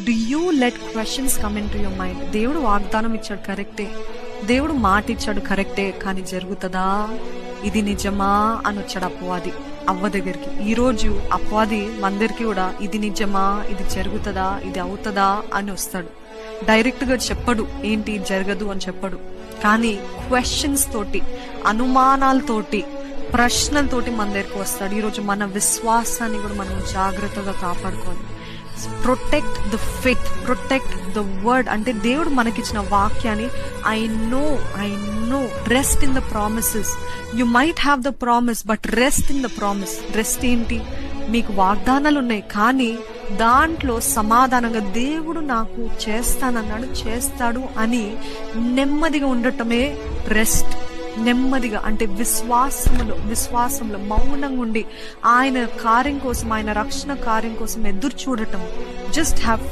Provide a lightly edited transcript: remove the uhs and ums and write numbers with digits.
Do you let questions come in to your mind? దేవుడు వాగ్దానం ఇచ్చాడు కరెక్టే, దేవుడు మాట ఇచ్చాడు కరెక్టే, కానీ జరుగుతుందా, ఇది నిజమా అని వచ్చాడు అపవాది అవ్వ దగ్గరికి. ఈ రోజు అపవాది మందరికి కూడా ఇది నిజమా, ఇది జరుగుతుందా, ఇది అవుతుందా అని వస్తాడు. డైరెక్ట్ గా చెప్పడు ఏంటి జరగదు అని చెప్పడు, కానీ క్వశ్చన్స్ తోటి, అనుమానాలతోటి, ప్రశ్నలతోటి మన దగ్గరికి వస్తాడు. ఈరోజు మన విశ్వాసాన్ని కూడా మనం జాగ్రత్తగా కాపాడుకోవాలి. Protect the faith, protect the word. అంటే దేవుడు మనకిచ్చిన వాక్యాన్ని I know rest in the promises. You might have the promise but rest in the promise. Rest ఏంటి? మీకు వాగ్దానాలు ఉన్నాయి, కానీ దాంట్లో సమాధానంగా దేవుడు నాకు చేస్తానన్నాడు, చేస్తాడు అని నెమ్మదిగా ఉండటమే రెస్ట్. నెమ్మదిగా అంటే విశ్వాసంలో మౌనంగా ఉండి ఆయన కార్యం కోసం, ఆయన రక్షణ కార్యం కోసం ఎదురు చూడటం. Just have